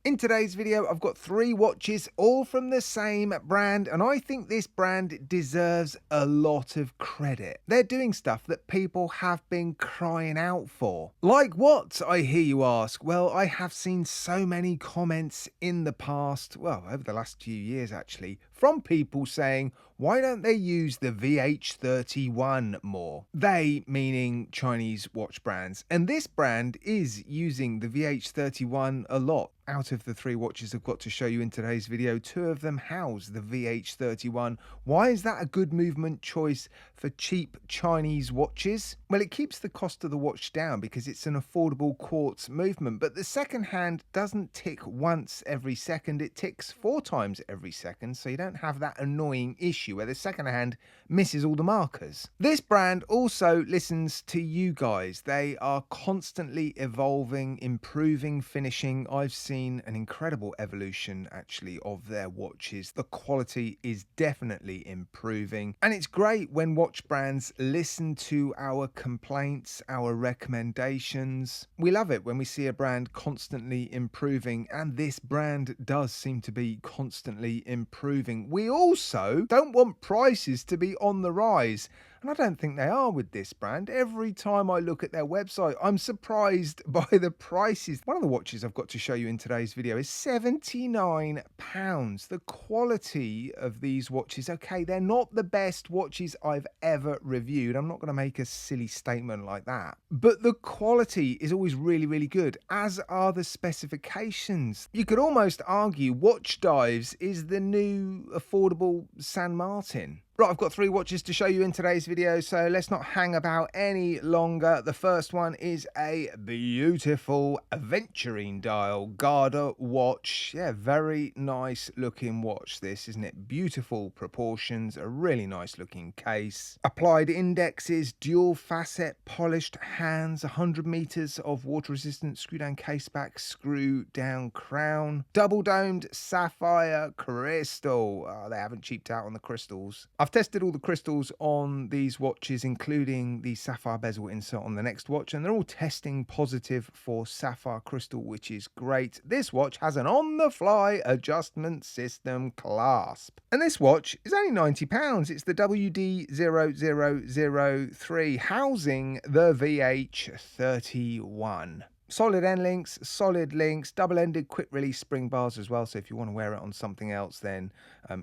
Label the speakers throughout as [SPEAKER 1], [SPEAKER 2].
[SPEAKER 1] In today's video, I've got 3 watches, all from the same brand, and I think this brand deserves a lot of credit. They're doing stuff that people have been crying out for. Like what, I hear you ask? Well, I have seen so many comments in the past, well, over the last few years actually, from people saying, why don't they use the VH31 more? They meaning Chinese watch brands. And this brand is using the VH31 a lot. Out of the 3 watches I've got to show you in today's video, 2 of them house the VH31. Why is that a good movement choice for cheap Chinese watches? Well, it keeps the cost of the watch down because it's an affordable quartz movement, but the second hand doesn't tick once every second, it ticks 4 times every second, so you don't have that annoying issue where the second hand misses all the markers. This brand also listens to you guys. They are constantly evolving, improving, finishing. I've seen an incredible evolution actually of their watches. The quality is definitely improving, and it's great when watch brands listen to our complaints, our recommendations. We love it when we see a brand constantly improving, and this brand does seem to be constantly improving. We also don't want prices to be on the rise, and I don't think they are with this brand. Every time I look at their website, I'm surprised by the prices. One of the watches I've got to show you in today's video is £79. The quality of these watches, okay, they're not the best watches I've ever reviewed. I'm not going to make a silly statement like that. But the quality is always really, really good, as are the specifications. You could almost argue WatchDives is the new affordable San Martin. Right, I've got 3 watches to show you in today's video, so let's not hang about any longer. The first one is a beautiful Aventurine dial Garda watch. Yeah, very nice looking watch this, isn't it? Beautiful proportions, a really nice looking case. Applied indexes, dual facet, polished hands, 100 meters of water resistant screw down case back, screw down crown. Double domed sapphire crystal. Oh, they haven't cheaped out on the crystals. I've tested all the crystals on these watches, including the sapphire bezel insert on the next watch, and they're all testing positive for sapphire crystal, which is great. This watch has an on-the-fly adjustment system clasp. And this watch is only £90. It's the WD6003, housing the VH31. Solid end links, solid links, double-ended quick-release spring bars as well, so if you want to wear it on something else, then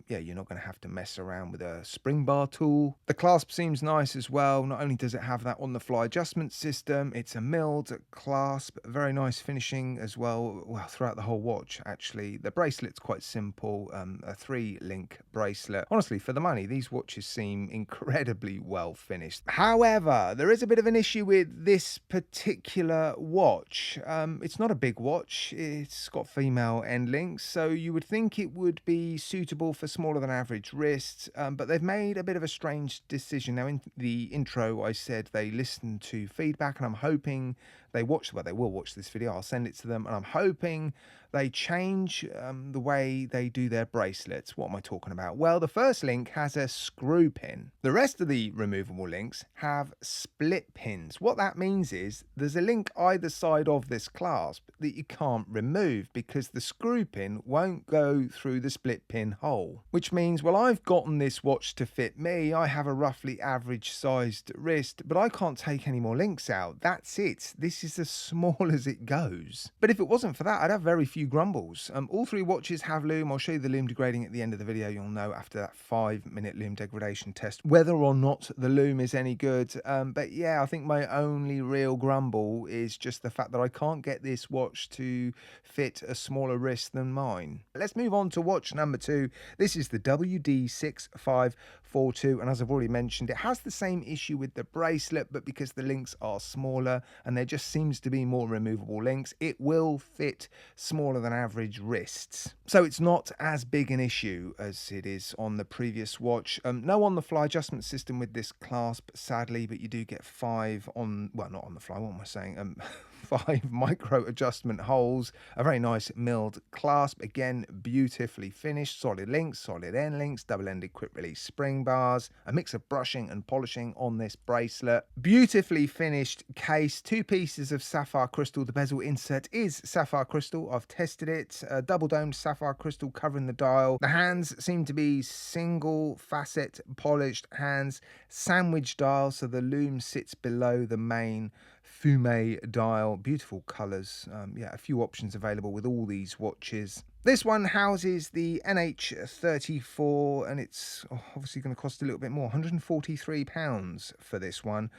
[SPEAKER 1] yeah, you're not going to have to mess around with a spring bar tool. The clasp seems nice as well. Not only does it have that on-the-fly adjustment system, it's a milled clasp, very nice finishing as well, throughout the whole watch, actually. The bracelet's quite simple, a 3-link bracelet. Honestly, for the money, these watches seem incredibly well finished. However, there is a bit of an issue with this particular watch. It's not a big watch, it's got female end links, so you would think it would be suitable for smaller than average wrists, but they've made a bit of a strange decision. Now, in the intro I said they listened to feedback, and I'm hoping they will watch this video. I'll send it to them, and I'm hoping they change the way they do their bracelets. What am I talking about? Well, the first link has a screw pin. The rest of the removable links have split pins. What that means is there's a link either side of this clasp that you can't remove because the screw pin won't go through the split pin hole. Which means, well, I've gotten this watch to fit me. I have a roughly average sized wrist, but I can't take any more links out. That's it. This is as small as it goes. But if it wasn't for that, I'd have very few grumbles. All 3 watches have loom. I'll show you the loom degrading at the end of the video. You'll know after that 5-minute loom degradation test whether or not the loom is any good. But yeah, I think my only real grumble is just the fact that I can't get this watch to fit a smaller wrist than mine. Let's move on to watch number 2. This is the WD6542, and as I've already mentioned, it has the same issue with the bracelet, but because the links are smaller and there just seems to be more removable links, it will fit smaller than average wrists. So it's not as big an issue as it is on the previous watch. No on-the-fly adjustment system with this clasp, sadly, but you do get 5 on, well, not on the fly, what am I saying? 5 micro adjustment holes, a very nice milled clasp, again beautifully finished, solid links, solid end links, double-ended quick release spring bars, a mix of brushing and polishing on this bracelet, beautifully finished case, 2 pieces of sapphire crystal. The bezel insert is sapphire crystal, I've tested it, double domed sapphire crystal covering the dial. The hands seem to be single facet polished hands, sandwich dial, so the loom sits below the main fume dial. Beautiful colors. Yeah, a few options available with all these watches. This one houses the NH34, and it's obviously going to cost a little bit more, £143 for this one.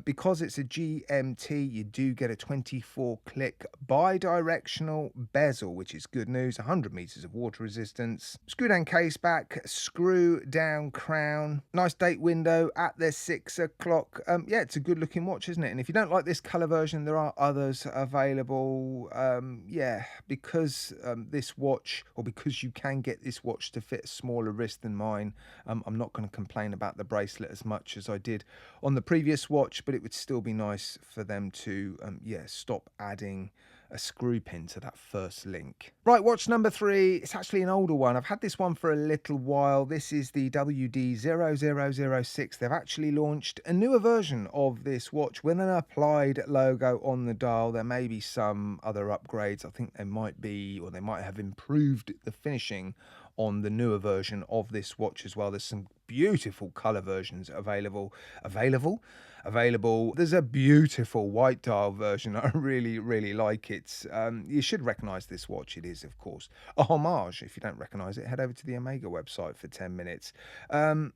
[SPEAKER 1] Because it's a GMT, you do get a 24-click bi-directional bezel, which is good news. 100 meters of water resistance. Screw down case back, screw down crown. Nice date window at the 6 o'clock. Yeah, it's a good looking watch, isn't it? And if you don't like this color version, there are others available. Yeah, because this watch, or because you can get this watch to fit a smaller wrist than mine, I'm not going to complain about the bracelet as much as I did on the previous watch, but it would still be nice for them to yeah, stop adding a screw pin to that first link. Right, watch number 3. It's actually an older one. I've had this one for a little while. This is the WD6006. They've actually launched a newer version of this watch with an applied logo on the dial. There may be some other upgrades. I think they might be, or they might have improved the finishing on the newer version of this watch as well. There's some beautiful color versions available. There's a beautiful white dial version. I really like it. You should recognize this watch. It is, of course, a homage. If you don't recognize it, head over to the Omega website for 10 minutes.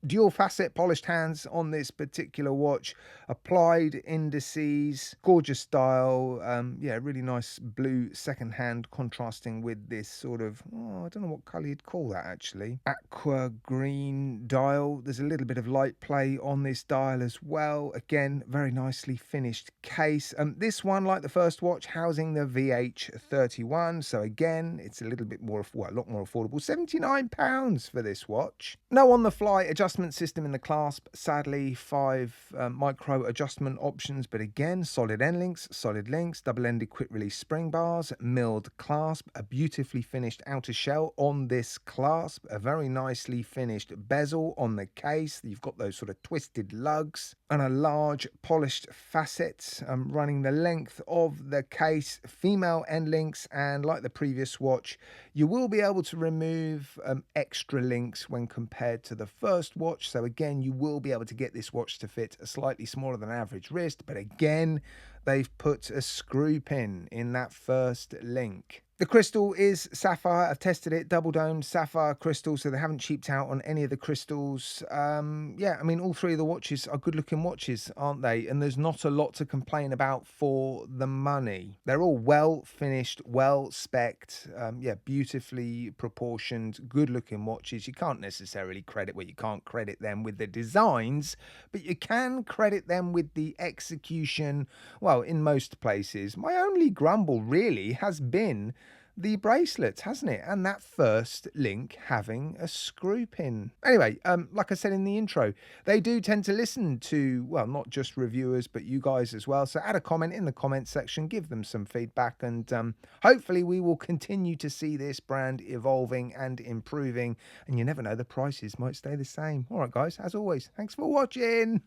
[SPEAKER 1] Dual facet polished hands on this particular watch, applied indices, gorgeous dial. Yeah, really nice blue second hand contrasting with this sort of, I don't know what color you'd call that actually, aqua green dial. There's a little bit of light play on this dial as well. Again, very nicely finished case. This one, like the first watch, housing the VH31. So again, it's a little bit more, well, a lot more affordable. £79 for this watch. No on-the-fly adjustment system in the clasp. Sadly, 5 micro adjustment options, but again, solid end links, solid links, double-ended quick-release spring bars, milled clasp, a beautifully finished outer shell on this clasp, a very nicely finished bezel on the case. You've got those sort of twisted lugs, and a large polished facet running the length of the case, female end links, and like the previous watch, you will be able to remove extra links when compared to the first watch. So again, you will be able to get this watch to fit a slightly smaller than average wrist, but again, they've put a screw pin in that first link. The crystal is sapphire. I've tested it, double domed sapphire crystal, so they haven't cheaped out on any of the crystals. Yeah, I mean, all 3 of the watches are good looking watches, aren't they? And there's not a lot to complain about for the money. They're all well finished, well spec'd, yeah, beautifully proportioned, good looking watches. You can't necessarily credit, well, you can't credit them with the designs, but you can credit them with the execution. Well, in most places. My only grumble really has been the bracelets, hasn't it? And that first link having a screw pin. Anyway, like I said in the intro, they do tend to listen to, well, not just reviewers, but you guys as well. So add a comment in the comment section, give them some feedback, and hopefully we will continue to see this brand evolving and improving. And you never know, the prices might stay the same. All right, guys, as always, thanks for watching.